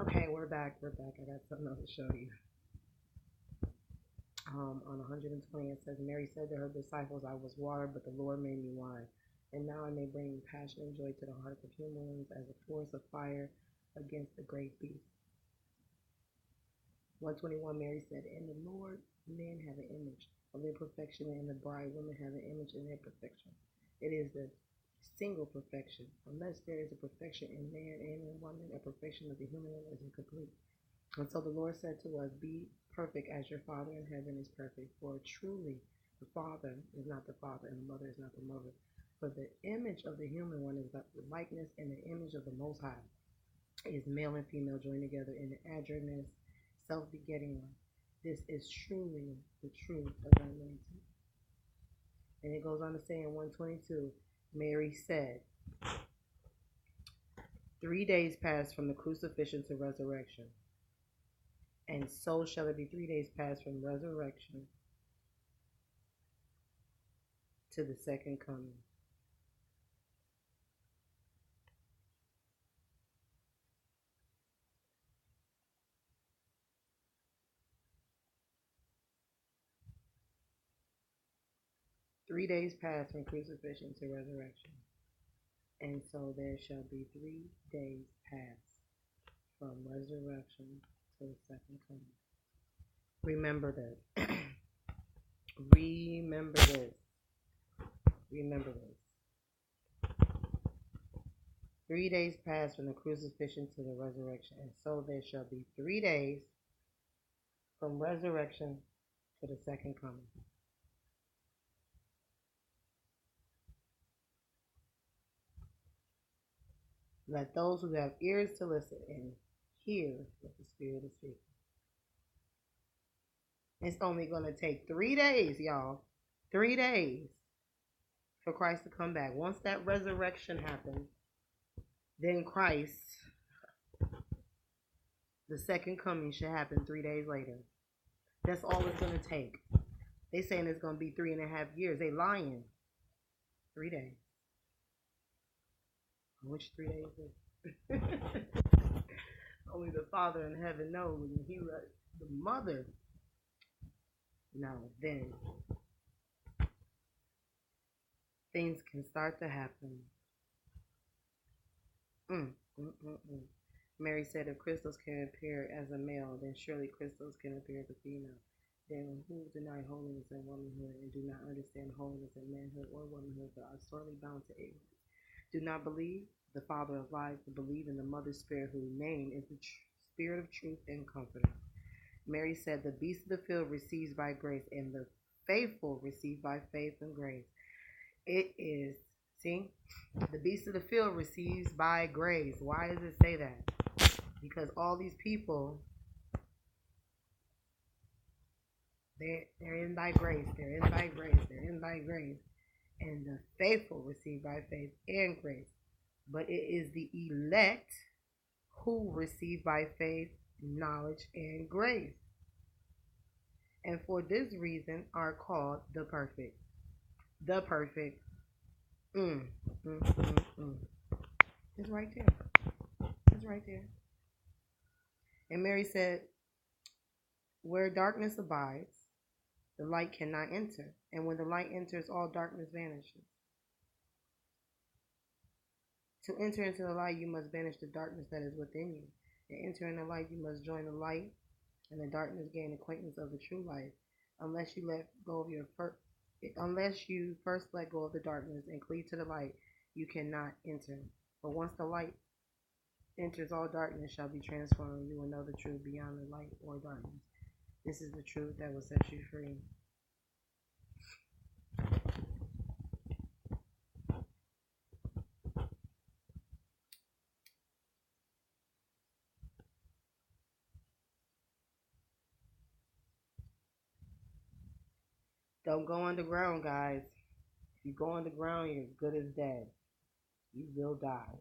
Okay, we're back. We're back. I got something else to show you. On 120, it says, Mary said to her disciples, I was water, but the Lord made me wine. And now I may bring passion and joy to the hearts of humans as a force of fire against the great beast. 121, Mary said, in the Lord, men have an image of their perfection, and in the bride, women have an image in their perfection. It is the single perfection. Unless there is a perfection in man and in woman, a perfection of the human is incomplete. And so the Lord said to us, be perfect as your Father in heaven is perfect. For truly, the Father is not the Father, and the Mother is not the Mother. For the image of the human one is the likeness and the image of the Most High is male and female joined together in the androgynous, self-begetting one. This is truly the truth of anointing. And it goes on to say in 122, Mary said, 3 days passed from the crucifixion to resurrection. And so shall it be 3 days past from resurrection to the second coming. Three days past from crucifixion to resurrection. And so there shall be 3 days past from resurrection to the second coming. Remember this. Remember this. Remember this. 3 days past from the crucifixion to the resurrection. And so there shall be 3 days from resurrection to the second coming. Let those who have ears to listen and hear what the Spirit is speaking. It's only going to take 3 days, y'all. 3 days for Christ to come back. Once that resurrection happens, then Christ, the second coming, should happen 3 days later. That's all it's going to take. They saying it's going to be 3.5 years. They lying. 3 days. Which 3 days is? Only the Father in heaven knows. And he, the mother, no, then things can start to happen. Mary said, if crystals can appear as a male, then surely crystals can appear as a female. Then who deny holiness and womanhood and do not understand holiness and manhood or womanhood, but are sorely bound to ignorance? Do not believe the Father of lies, but believe in the Mother Spirit, whose name is the Spirit of truth and comforter. Mary said, the beast of the field receives by grace, and the faithful receive by faith and grace. It is, see, the beast of the field receives by grace. Why does it say that? Because all these people, they're in by grace, they're in by grace, they're in by grace. And the faithful receive by faith and grace. But it is the elect who receive by faith, knowledge, and grace. And for this reason are called the perfect. The perfect. It's right there. It's right there. And Mary said, where darkness abides, the light cannot enter. And when the light enters, all darkness vanishes. To enter into the light, you must banish the darkness that is within you. And enter in the light, you must join the light, and the darkness gain acquaintance of the true light. Unless you first let go of the darkness and cleave to the light, you cannot enter. But once the light enters, all darkness shall be transformed. You will know the truth beyond the light or darkness. This is the truth that will set you free. Don't go underground, guys. If you go underground, you're as good as dead. You will die.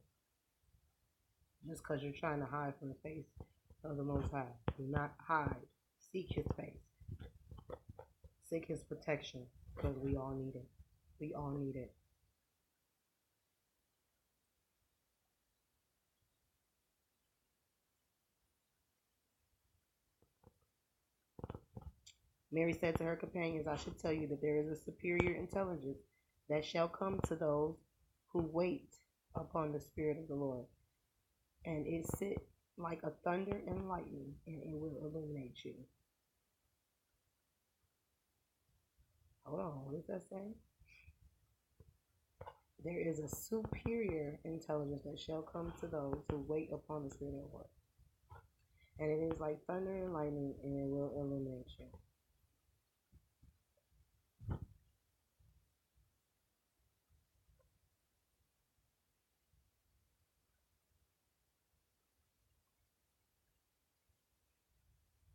Just because you're trying to hide from the face of the Most High. Do not hide. Seek His face. Seek His protection, because we all need it. We all need it. Mary said to her companions, I should tell you that there is a superior intelligence that shall come to those who wait upon the Spirit of the Lord. And it sit like a thunder and lightning, and it will illuminate you. Hold on, what does that say? There is a superior intelligence that shall come to those who wait upon the Spirit of the Lord. And it is like thunder and lightning, and it will illuminate you.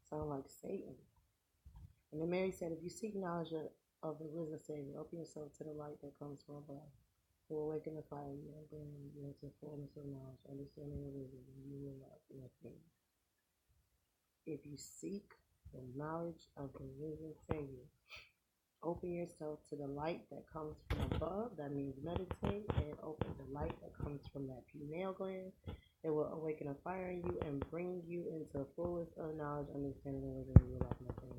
Sound like Satan. And then Mary said, if you seek knowledge of the risen Savior, open yourself to the light that comes from above. It will awaken the fire you and bring you into fullness of knowledge, understanding the wisdom, and you will love nothing. If you seek the knowledge of the risen Savior, open yourself to the light that comes from above. That means meditate and open the light that comes from that pineal gland. It will awaken a fire in you and bring you into fullness of knowledge, understanding the wisdom, and you will love nothing.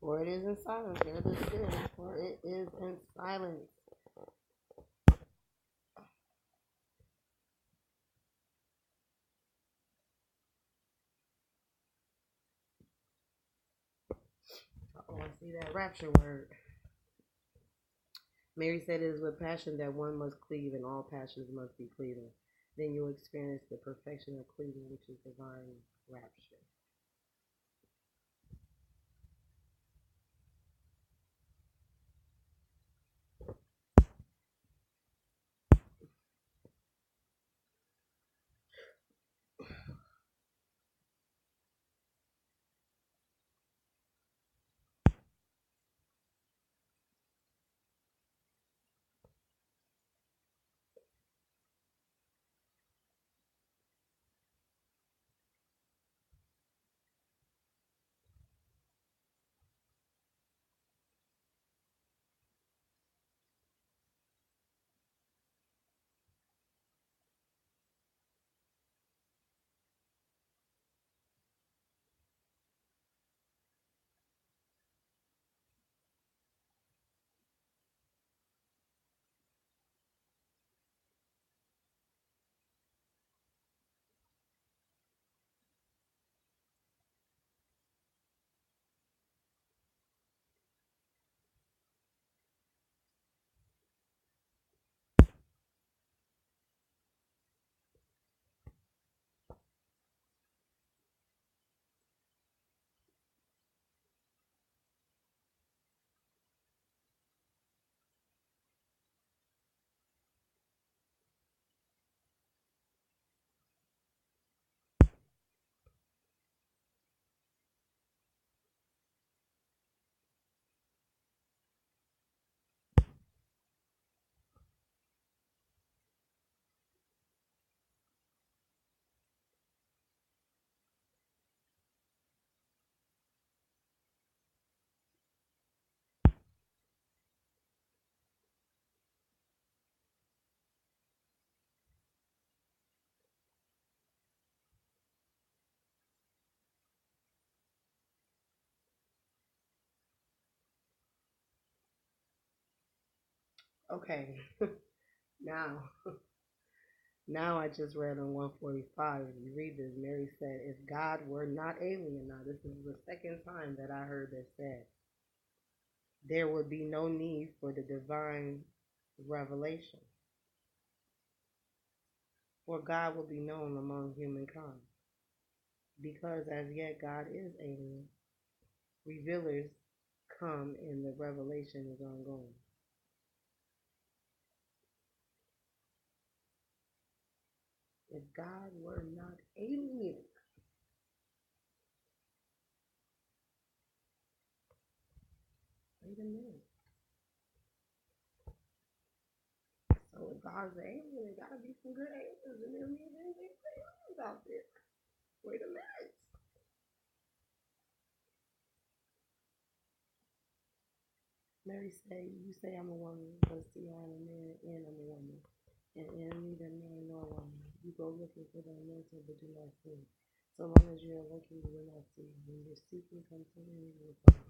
For it is in silence. There it is. For it is in silence. Oh, I see that rapture word. Mary said it is with passion that one must cleave, and all passions must be cleaving. Then you'll experience the perfection of cleaving, which is divine rapture. Okay, now, now I just read on 145. If you read this, Mary said, if God were not alien, now this is the second time that I heard this said, there would be no need for the divine revelation, for God will be known among humankind. because as yet God is alien. Revealers come and the revelation is ongoing. If God were not alien, wait a minute. So if God's an alien, there gotta be some good aliens, and there means anything good aliens out there. Wait a minute. Mary say, you say I'm a woman, but see I'm a man and I'm a woman. And neither man nor woman. You go looking for the anointing but do not see. So long as you are looking, you will not see. When you're seeking, come to me, you will find.